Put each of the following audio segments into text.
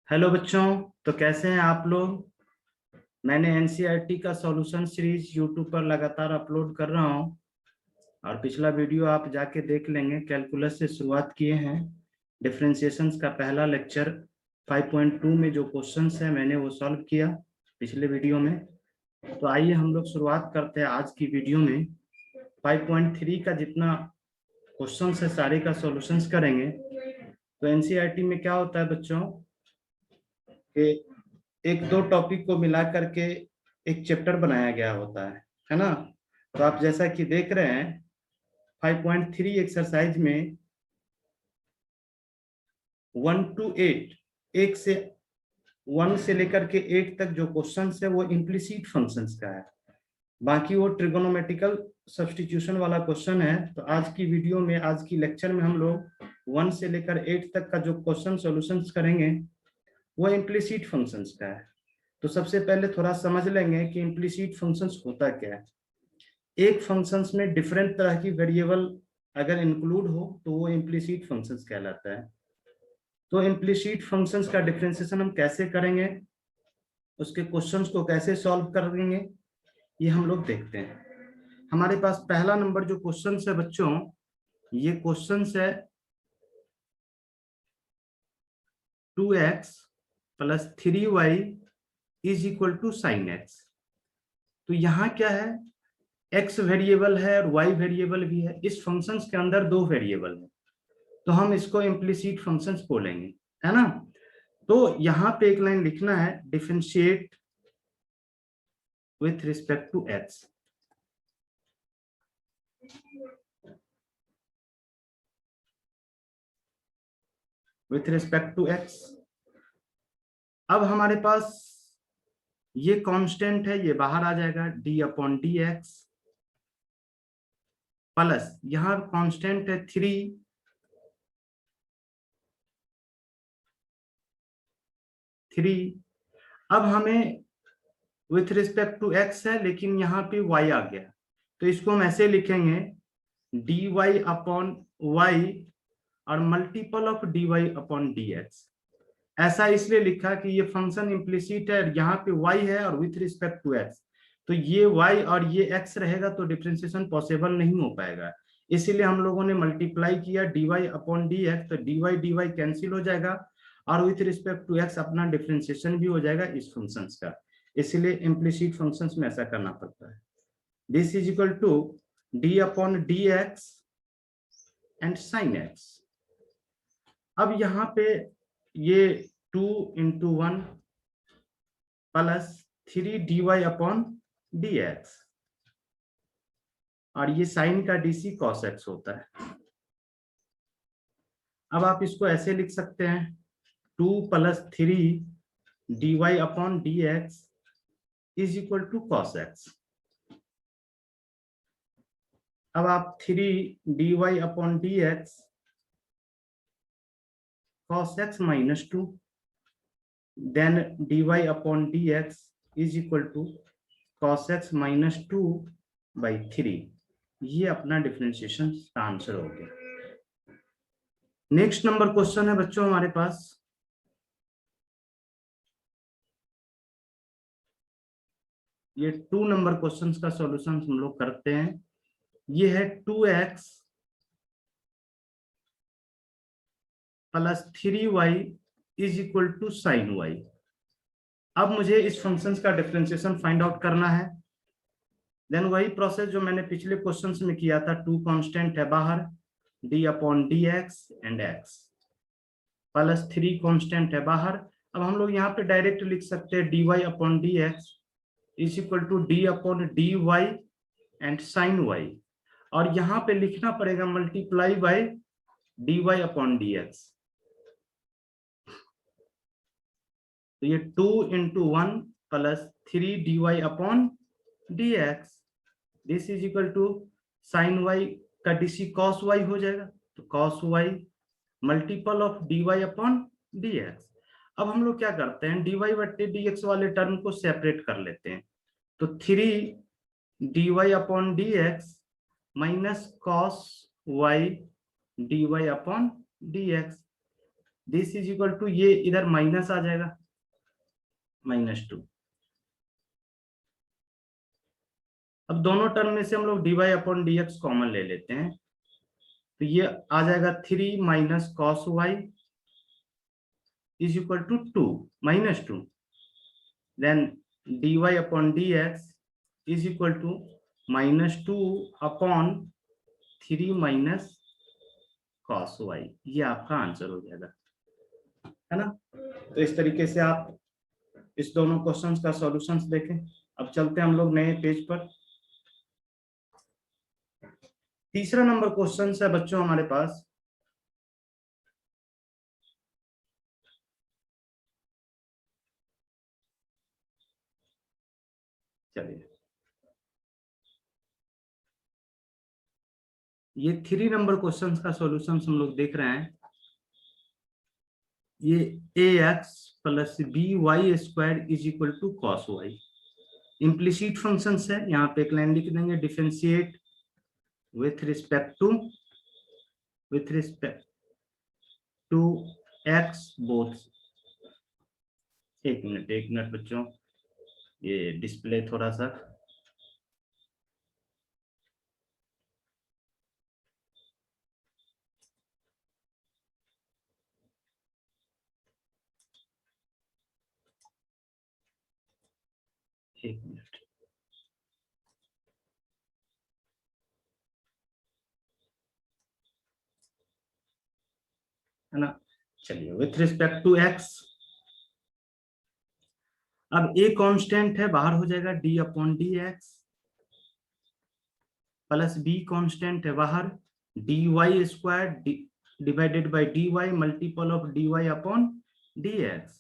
Hello बच्चों। तो कैसे हैं आप लोग। मैंने एनसीईआरटी का सॉल्यूशन सीरीज यूट्यूब पर लगातार अपलोड कर रहा हूं और पिछला वीडियो आप जाके देख लेंगे। कैलकुलस से शुरुआत किए हैं। डिफरेंशिएशंस का पहला लेक्चर 5.2 में जो क्वेश्चंस है मैंने वो सॉल्व किया पिछले वीडियो में। तो आइए हम लोग शुरुआत करते हैं आज की वीडियो में। 5.3 का जितना क्वेश्चन है सारे का सॉल्यूशंस करेंगे। तो एनसीईआरटी में क्या होता है बच्चों कि एक दो टॉपिक को मिला करके एक चैप्टर बनाया गया होता है ना। तो आप जैसा कि देख रहे हैं 5.3 एक्सरसाइज में 1 to 8, एक से 1 से लेकर के 8 तक जो क्वेश्चंस है वो इम्प्लिसिट फंक्शंस का है। बाकी वो ट्रिगोनोमेट्रिकल सब्स्टिट्यूशन वाला क्वेश्चन है। तो आज की वीडियो में, आज की लेक्चर में हम लोग 1 से लेकर 8 तक का जो क्वेश्चन सॉल्यूशंस करेंगे वो इम्प्लिसिट फंक्शंस का है। तो सबसे पहले थोड़ा समझ लेंगे कि इम्प्लिसिट फंक्शंस होता क्या है। एक फंक्शंस में डिफरेंट तरह की वेरिएबल अगर इंक्लूड हो तो वो इम्प्लिसिट फंक्शंस कहलाता है। तो इम्प्लिसिट फंक्शंस का डिफरेंशिएशन हम कैसे करेंगे, उसके क्वेश्चंस को कैसे सॉल्व करेंगे, ये हम लोग देखते हैं। हमारे पास पहला नंबर जो क्वेश्चन है बच्चों, ये क्वेश्चन है 2x + 3y = sin x। तो यहाँ क्या है, x वेरिएबल है और y वेरिएबल भी है। इस फंक्शंस के अंदर दो वेरिएबल है तो हम इसको इम्प्लिसिट फंक्शंस बोलेंगे, है ना। तो यहाँ पे एक लाइन लिखना है, differentiate with respect to x। With respect to x। अब हमारे पास ये कांस्टेंट है, ये बाहर आ जाएगा d/dx प्लस यहाँ कांस्टेंट है 3 अब हमें विथ रिस्पेक्ट टू x है लेकिन यहाँ पे y आ गया तो इसको हम ऐसे लिखेंगे dy/y और मल्टीपल ऑफ dy/dx। ऐसा इसलिए लिखा कि ये फंक्शन इम्प्लिसिट है, यहाँ पे y है और विथ रिस्पेक्ट टू x, तो ये y और ये x रहेगा तो डिफरेंशिएशन पॉसिबल नहीं हो पाएगा। इसीलिए हम लोगों ने मल्टीप्लाई किया dy/dx, तो dy कैंसिल हो जाएगा और विथ रिस्पेक्ट टू x अपना डिफरेंशिएशन भी हो जाएगा इस फंक्शंस का। इसलिए इम्प्लिसिट फंक्शंस में ऐसा करना पड़ता है। This is equal to d/dx and sin x। अब यहाँ पे ये 2 × 1 + 3 dy/dx और ये साइन का dc cos x होता है। अब आप इसको ऐसे लिख सकते हैं 2 + 3 dy/dx = cos x। अब आप 3 dy/dx cos x - 2 then dy/dx = cos x - 2/3। ये अपना डिफरेंशिएशन का आंसर हो गया। नेक्स्ट नंबर क्वेश्चन है बच्चों हमारे पास, ये 2 नंबर क्वेश्चंस का सॉल्यूशन हम लोग करते हैं। ये है 2x + 3y = sin y। अब मुझे इस फंक्शंस का डिफरेंशिएशन फाइंड आउट करना है। देन वही प्रोसेस जो मैंने पिछले क्वेश्चंस में किया था, 2 कांस्टेंट है बाहर d/dx and x plus 3 constant है बाहर। अब हम लोग यहाँ पे डायरेक्ट लिख सकते हैं dy/dx = d/dy and sin y, और यहाँ पे लिखना पड़ेगा मल्टीप्लाई बाय dy/dx। तो ये 2 × 1 + 3 dy/dx this is equal to sin y का dc cos y हो जाएगा, तो cos y multiple of dy/dx। अब हम लोग क्या करते हैं, dy/dx वाले टर्म को सेपरेट कर लेते हैं। तो 3 dy/dx - cos y dy/dx this is equal to, ये इधर माइनस आ जाएगा, -2। अब दोनों टर्म में से हम लोग dy अपॉन dx कॉमन ले लेते हैं, तो ये आ जाएगा 3 minus cos Y is equal to 2 -2। Then dy upon dx is equal to -2 upon 3 minus cos Y. ये आपका आंसर हो जाएगा, है ना। तो इस तरीके से आप इस दोनों क्वेश्चंस का सॉल्यूशंस देखें। अब चलते हैं हम लोग नए पेज पर। तीसरा नंबर क्वेश्चन है बच्चों हमारे पास, चलिए ये 3 नंबर क्वेश्चन का सॉल्यूशन हम लोग देख रहे हैं। ये ax plus by square is equal to cos Y implicit functions है। यहाँ पे एक लाइन लिख देंगे, differentiate with respect to x both. एक मिनट बच्चों, ये डिस्प्ले थोड़ा सा, एक मिनट, है ना। चलिए विथ रिस्पेक्ट टू x, अब a कांस्टेंट है, बाहर हो जाएगा d upon D x, plus b constant है बाहर, dy square divided by dy multiple of dy upon dx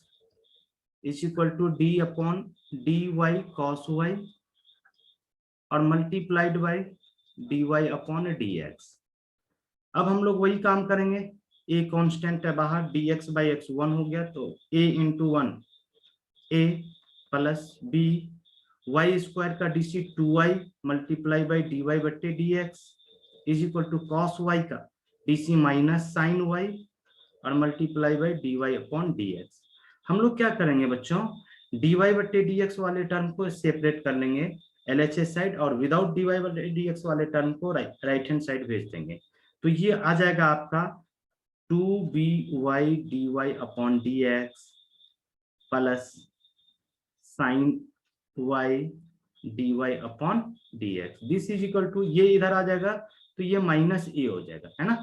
is equal to d upon dy cos y और multiplied by dy upon dx। अब हम लोग वही काम करेंगे, a कांस्टेंट है बाहर, dx बाई x 1 हो गया, तो a into 1 a plus b Y square का dc 2y multiply by dy बट्टे dx is equal to cos Y का dc माइनस साइन y और multiply by dy upon dx। हम लोग क्या करेंगे बच्चों, dy बट्टे dx वाले टर्म को सेपरेट कर लेंगे LHS साइड, और विदाउट dy बट्टे dx वाले टर्म को राइट हैंड साइड भेज देंगे। तो ये आ जाएगा आपका 2by dy upon dx plus sine y dy upon dx, this is equal to, ये इधर आ जाएगा तो ये माइनस ए हो जाएगा, है ना।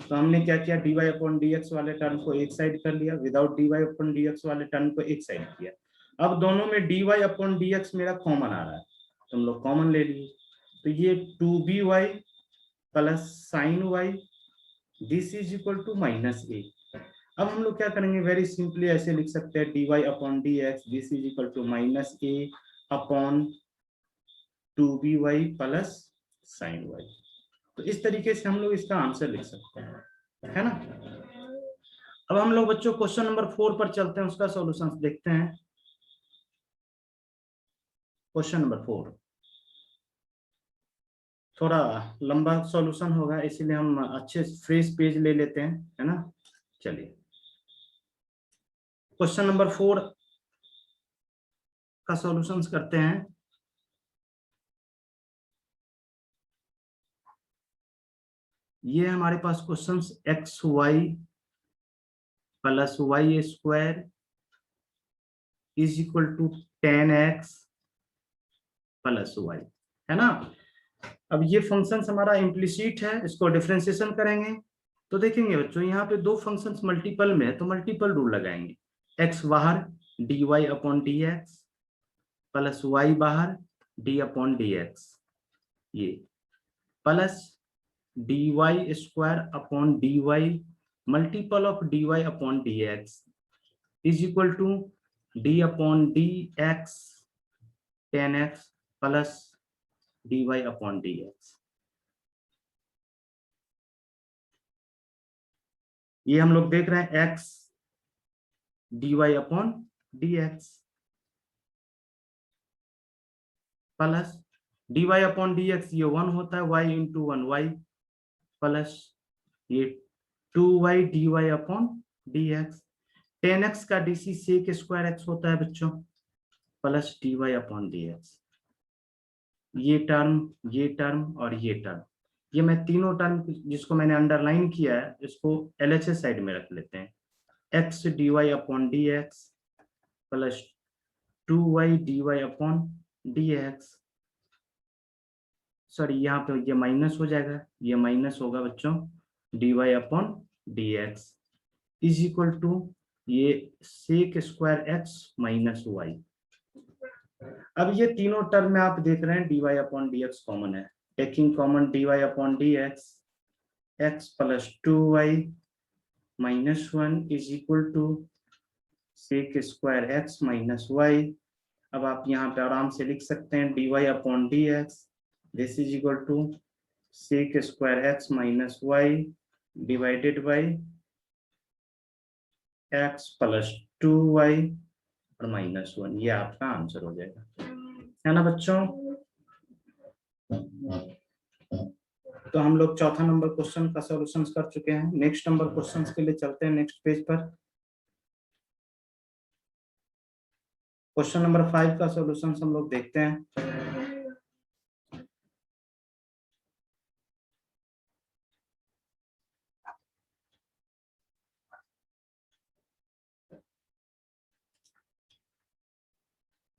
तो हमने क्या किया, dy अपॉन dx वाले टर्म को एक साइड कर लिया, विदाउट dy अपॉन dx वाले टर्म को एक साइड किया। अब दोनों में dy अपॉन dx मेरा कॉमन आ रहा है, तो हम लोग कॉमन ले लिए, तो ये 2by plus sine y this is equal to minus a. अब हम लोग क्या करेंगे, वेरी सिंपली ऐसे लिख सकते हैं, dy upon dx this is equal to minus A upon 2by plus sine y। तो इस तरीके से हम लोग इसका आंसर लिख सकते हैं, है ना। अब हम लोग बच्चों क्वेश्चन नंबर 4 पर चलते हैं, उसका सॉल्यूशन देखते हैं। क्वेश्चन नंबर 4 थोड़ा लंबा सॉल्यूशन होगा, इसीलिए हम अच्छे फ्रेश पेज ले लेते हैं, है ना। चलिए क्वेश्चन नंबर 4 का सॉल्यूशन करते हैं। ये हमारे पास question x Y plus Y square is equal to 10x plus y, है ना। अब ये फंक्शन हमारा इम्प्लिसिट है, इसको डिफरेंशिएशन करेंगे तो देखेंगे बच्चों, यहाँ पे दो फंक्शंस मल्टीपल में है तो मल्टीपल रूल लगाएंगे, x बाहर dy upon dx plus y बाहर d अपॉन dx, ये plus dy square upon dy multiple of dy upon dx is equal to d upon dx 10x plus dy upon dx। ये हम लोग देख रहे हैं x dy upon dx plus dy upon dx, ये 1 होता है, y इंटू 1 y प्लस ये 2y dy upon dx, 10x का dc sec स्क्वायर x होता है बच्चों, प्लस dy अपॉन dx। ये टर्म और ये टर्म, ये मैं तीनों टर्म जिसको मैंने अंडरलाइन किया है इसको LHS साइड में रख लेते हैं। x dy upon dx plus 2y dy upon dx, sorry यहाँ पे ये माइनस हो जाएगा, ये माइनस होगा बच्चों, dy upon dx is equal to ये sec square x minus Y. अब ये तीनों टर्म में आप देख रहे हैं dy अपॉन dx कॉमन है, taking common dy upon dx, x plus 2y minus 1 is equal to sec square x minus Y. अब आप यहाँ पे आराम से लिख सकते हैं dy upon dx, this is equal to sec square x minus Y divided by x plus 2y और माइनस 1, ये आपका आंसर हो जाएगा, है ना बच्चों। तो हम लोग चौथा नंबर क्वेश्चन का सॉल्यूशन कर चुके हैं। नेक्स्ट नंबर क्वेश्चन के लिए चलते हैं नेक्स्ट पेज पर। क्वेश्चन नंबर 5 का सॉल्यूशन हम लोग देखते हैं।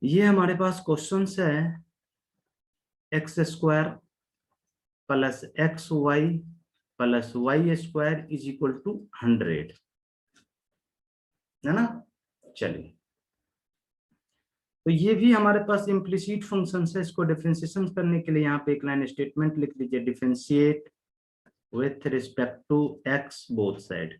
ये हमारे पास क्वेश्चन है X square plus X Y plus Y square is equal to 100, है ना। चलिए, तो ये भी हमारे पास इम्प्लिसिट फंक्शन है, इसको डिफरेंशिएशन करने के लिए यहाँ पे एक लाइन स्टेटमेंट लिख लीजिए, differentiate with respect to x both side.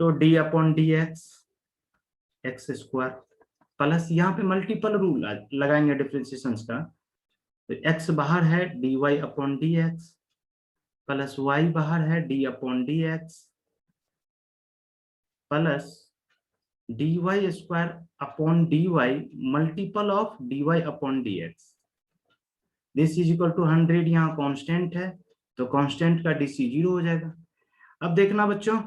तो d upon D x square plus यहाँ पे मल्टीपल रूल लगाएंगे डिफरेंशिएशन का, तो एक्स बाहर है D Y upon D x plus Y बाहर है D upon D x plus D Y square upon D Y multiple of D Y upon D x, this is equal to 100। यहाँ constant है तो constant का DC 0 हो जाएगा। अब देखना बच्चों,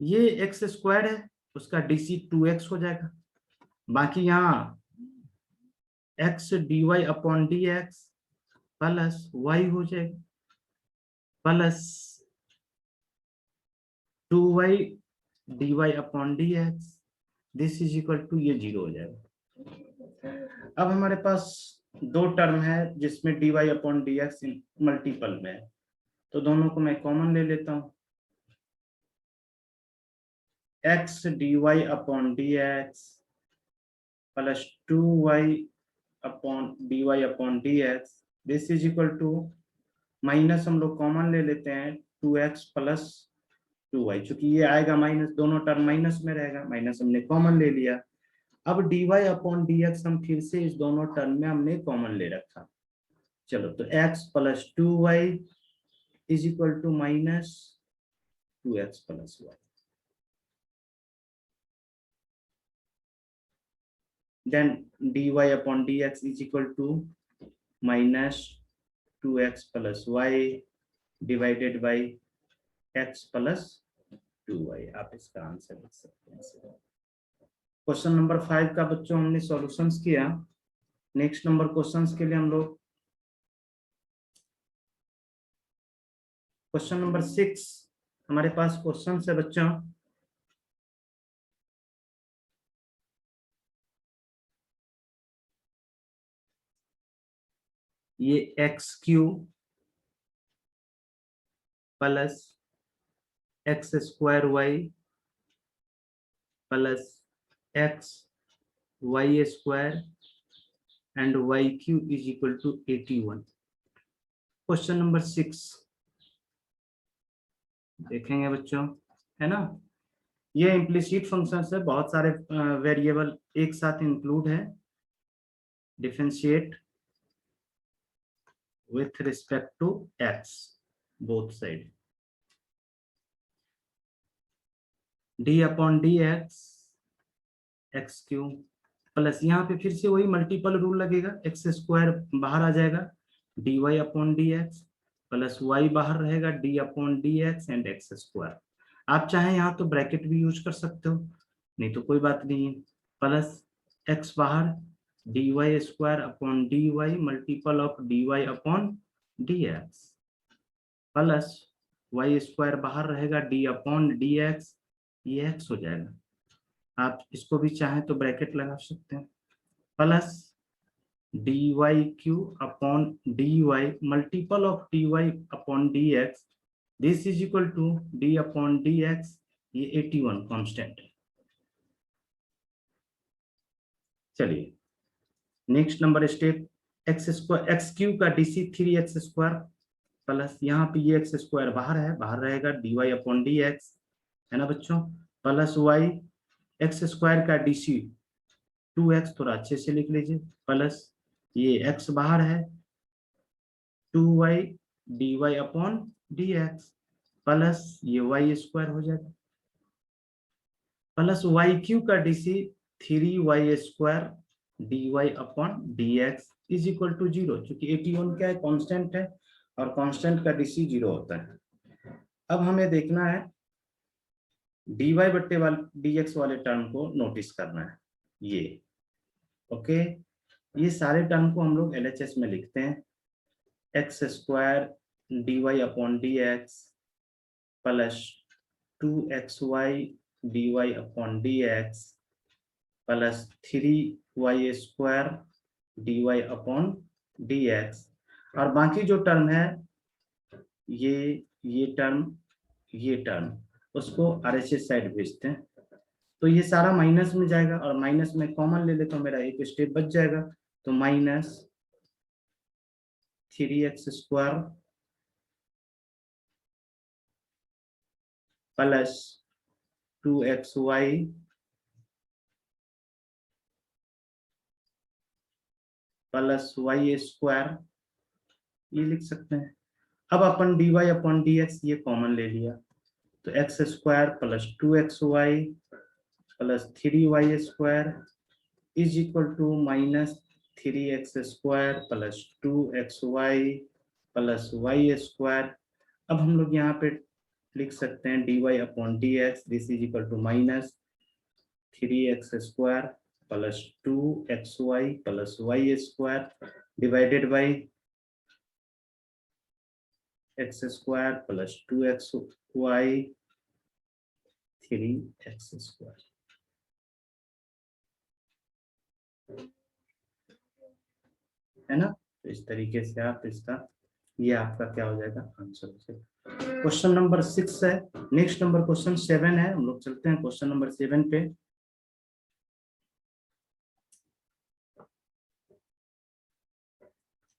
ये एक्स स्क्वायर है उसका डीसी 2x हो जाएगा, बाकी यहाँ X D Y upon D x plus Y हो जाएगा plus 2y D Y upon D x, this is equal to ये 0 हो जाएगा। अब हमारे पास दो टर्म है जिसमें D Y upon D X multiple में है, तो दोनों को मैं कॉमन ले लेता हूं, X D Y upon D x plus 2y upon D Y upon D x, this is equal to minus हम लोग कॉमन ले लेते हैं 2x प्लस 2y, चूंकि ये आएगा माइनस, दोनों टर्म माइनस में रहेगा, माइनस हमने कॉमन ले लिया। अब dy अपॉन dx हम फिर से इस दोनों टर्म में हमने कॉमन ले रखा, चलो तो x plus 2y is equal to minus 2x plus y, then dy upon dx is equal to minus 2x plus y divided by x plus 2y। आप इसका आंसर लिख सकते हैं। क्वेश्चन नंबर 5 का बच्चों हमने सॉल्यूशंस किया। नेक्स्ट नंबर क्वेश्चंस के लिए हम लोग क्वेश्चन नंबर 6 हमारे पास क्वेश्चन है बच्चों, ये X cube plus X square Y plus X Y square and Y cube is equal to 81। Question number 6 देखेंगे बच्चों, है ना। ये इम्प्लिसिट फंक्शंस है, बहुत सारे वेरिएबल एक साथ इंक्लूड है। Differentiate with respect to x both side, d upon dx x cube plus यहाँ पे फिर से वही मल्टीपल रूल लगेगा, एक्स स्क्वायर बाहर आ जाएगा D Y upon D x plus Y बाहर रहेगा D upon D x and X square. आप चाहें यहाँ तो ब्रैकेट भी यूज कर सकते हो, नहीं तो कोई बात नहीं है। प्लस एक्स बाहर D Y square upon D Y multiple of D Y upon D x plus Y square बाहर रहेगा डी अपॉन डी एक्स, ये एक्स हो जाएगा। आप इसको भी चाहें तो ब्रैकेट लगा सकते हैं। Plus D Y cube upon D Y multiple of D Y upon D x, this is equal to D upon D x, ये 81 कांस्टेंट है। चलिए next number step, X square X cube का D 3x square plus यहाँ पे ये X square बाहर है, बाहर रहेगा D Y upon D X, है ना बच्चों, प्लस वाई एक्स स्क्वायर का डीसी 2x, थोड़ा अच्छे से लिख लीजिए, प्लस ये x बाहर है 2y D Y upon D x plus ये y स्क्वायर हो जाएगा प्लस वाई क्यू का D 3y square D Y upon D x is equal to 0, क्योंकि 81 क्या है, कांस्टेंट है और कांस्टेंट का डीसी 0 होता है। अब हमें देखना है डी वाई बट्टे वाले डी एक्स वाले टर्म को नोटिस करना है, ये ओके। ये सारे टर्म को हम लोग LHS में लिखते हैं, X square D Y upon D x plus 2xy D Y upon D x plus 3y square D Y upon D X, और बाकी जो टर्म है ये टर्म उसको RHS साइड भेजते हैं। तो ये सारा माइनस में जाएगा और माइनस में कॉमन ले ले तो मेरा एक स्टेप बच जाएगा, तो minus 3x square plus 2xy plus y square, ये लिख सकते हैं। अब अपन dy अपॉन dx ये कॉमन ले लिया, तो x square plus 2xy plus 3y square is equal to minus 3x square plus 2xy plus y square. अब हम लोग यहाँ पे लिख सकते हैं dy upon dx, this is equal to minus 3x square plus 2xy plus y square divided by x square plus 2xy 3x square, है ना। तो इस तरीके से आप इसका, ये आपका क्या हो जाएगा, आंसर हो जाएगा। क्वेश्चन नंबर 6 है। नेक्स्ट नंबर क्वेश्चन 7 है, हम लोग चलते हैं क्वेश्चन नंबर 7 पे।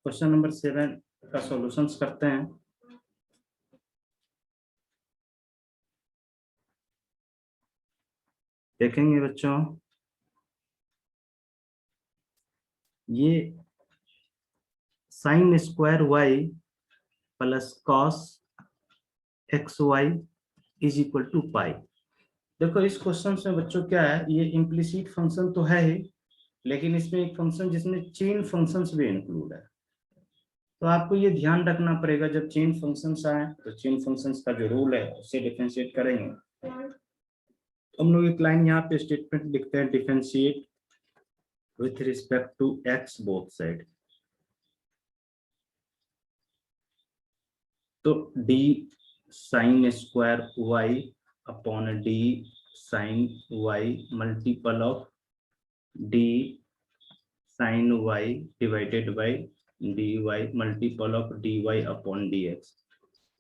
क्वेश्चन नंबर 7 का सॉल्यूशंस करते हैं। देखेंगे बच्चों, ये sine square y plus cos xy is equal to pi. देखो इस क्वेश्चन से बच्चों क्या है, ये इम्प्लिसिट फंक्शन तो है ही, लेकिन इसमें एक फंक्शन जिसमें चेन फंक्शंस भी इंक्लूड है। तो आपको ये ध्यान रखना पड़ेगा, जब चेन फंक्शंस आए तो चेन फंक्शंस का जो रूल है उससे डिफरेंशिएट करेंगे। तो हम लोग एक लाइन यहाँ पे स्टेटमेंट लिखते हैं, differentiate with respect to x both side. तो d sine square y upon d sine y multiple of d sine y divided by dy multiple of dy upon dx।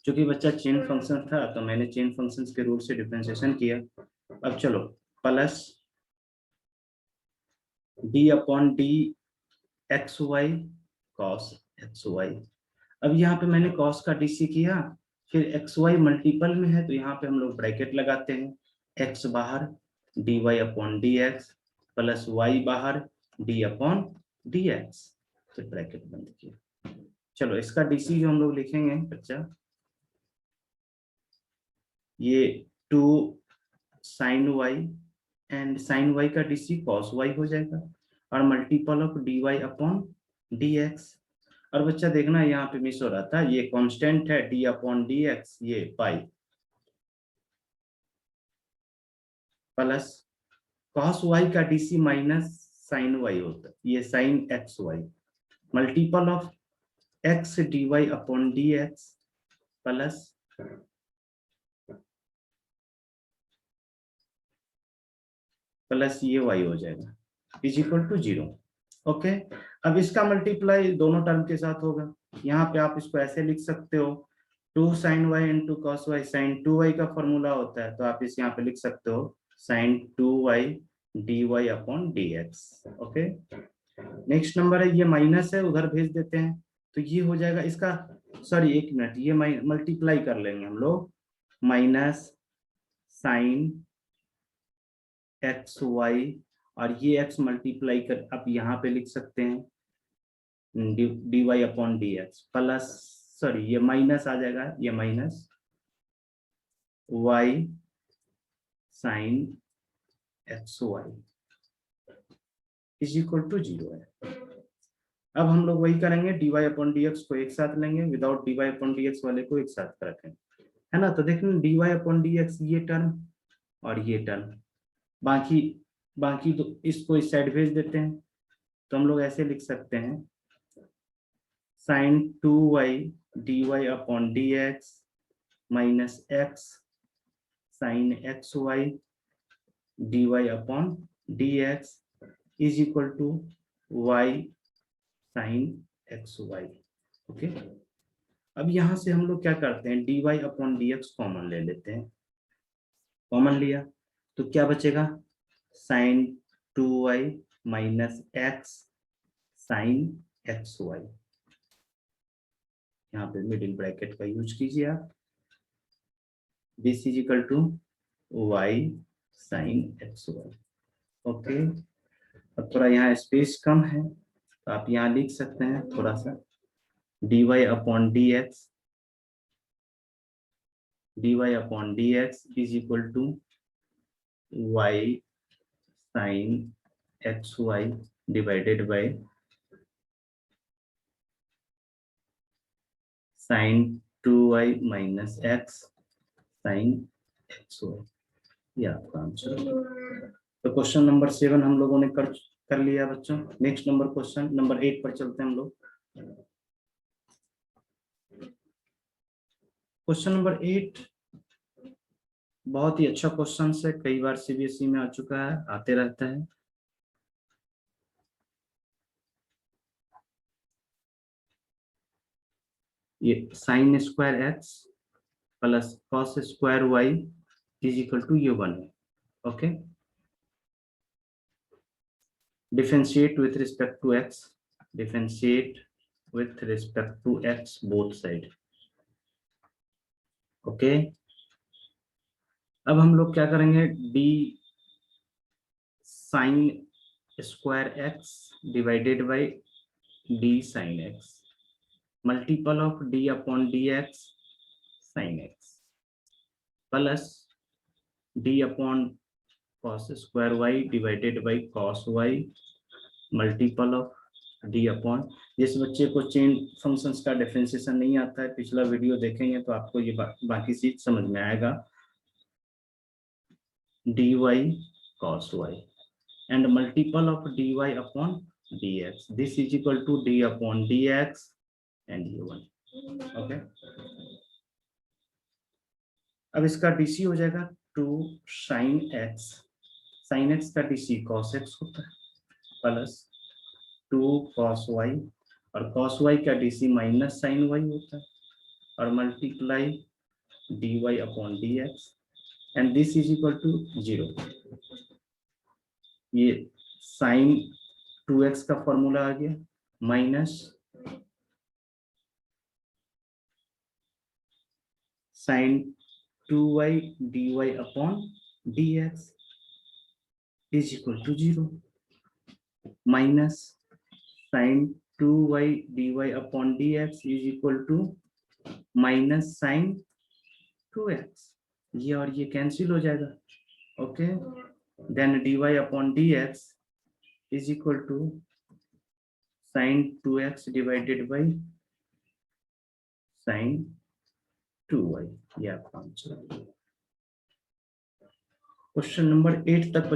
चूंकि बच्चा चेन फंक्शन था तो मैंने chain functions के rule से differentiation किया। अब चलो plus d upon D X Y cos X Y. अब यहाँ पे मैंने कॉस का डीसी किया, फिर एक्स वाई मल्टीपल में है तो यहाँ पे हम लोग ब्रैकेट लगाते हैं, एक्स बाहर D Y upon D x plus Y बाहर डी अपॉन डी एक्स, फिर ब्रैकेट बंद किया। चलो इसका डीसी जो हम लोग लिखेंगे बच्चा, ये 2 sine Y and sine Y का डीसी कॉस वाई हो जाएगा और multiple of D Y upon D X. और बच्चा देखना यहाँ पे मिस हो रहा था, ये कांस्टेंट है डी अपॉन डी एक्स, ये पाई प्लस कॉस वाई का डीसी माइनस साइन वाई होता है, ये sine x y multiple of x D Y upon D x plus ये वाई हो जाएगा इज इक्वल टू 0। ओके, अब इसका मल्टीप्लाई दोनों टर्म के साथ होगा। यहाँ पे आप इसको ऐसे लिख सकते हो 2 sine Y into cos Y, sine 2y का फॉर्मूला होता है, तो आप इस यहाँ पे लिख सकते हो sine 2y D Y upon D X. Okay, next number है, ये माइनस है उधर भेज देते हैं, तो ये हो जाएगा इसका, सॉरी एक मिनट, ये मल्टीप्लाई कर लेंगे हम लोग, माइनस साइन एक्स वाई और ये x मल्टीप्लाई कर आप यहाँ पे लिख सकते हैं D Y upon D x plus, sorry ये माइनस आ जाएगा, ये minus y sine x Y is equal to 0 है। अब हम लोग वही करेंगे, D Y upon D X को एक साथ लेंगे, without D Y upon D X वाले को एक साथ रखें, है ना। तो देखें D Y upon D x ये टर्म और ये टर्म, बाकी तो इसको इस साइड भेज देते हैं, तो हम लोग ऐसे लिख सकते हैं sine 2y D Y upon D x minus x sine x y d Y upon D x is equal to y sine x y. Okay, अब यहां से हम लोग क्या करते हैं, D Y upon D x common ले लेते हैं, कॉमन लिया तो क्या बचेगा, sine 2y minus x sine x y, यहाँ पे मिडिल ब्रैकेट का यूज कीजिए आप, this is equal to y sine x y. Okay, अब थोड़ा यहाँ स्पेस कम है तो आप यहाँ लिख सकते हैं थोड़ा सा d Y upon D x is equal to y sine x y divided by sine 2y minus x sine x y, ये आपका आंसर। तो क्वेश्चन नंबर 7 हम लोगों ने कर लिया बच्चों। नेक्स्ट नंबर क्वेश्चन नंबर 8 पर चलते हैं हम लोग। क्वेश्चन नंबर 8 बहुत ही अच्छा क्वेश्चन है, कई बार सीबीएसई में आ चुका है, आते रहता है। ये sine square x plus cos square y is equal to ये 1 है। Okay, differentiate with respect to x both side। Okay, अब हम लोग क्या करेंगे, d sine square x divided by d sine x multiple of d upon D x sine x plus d upon cos square y divided by cos y multiple of d upon, जिस बच्चे को chain functions का differentiation नहीं आता है, पिछला video देखेंगे तो आपको ये बाकी चीज समझ में आएगा, d y cos y and multiple of D Y upon D x, this is equal to D upon D x and ये 1। ओके, अब इसका डीसी हो जाएगा 2 साइन एक्स का डीसी कॉस एक्स होता है प्लस 2 कॉस वाई और कॉस वाई का डीसी माइनस साइन वाई होता है और multiply d Y upon D x and this is equal to 0। ये साइन 2x का फॉर्मूला आ गया minus sine 2y D Y upon D x is equal to 0 minus sine 2y dy upon dx is equal to minus sine 2x, ये और ये cancel हो जाएगा। Okay, then dy upon dx is equal to sin 2x divided by sin 2y, ये आपका answer है। Question number 8 तक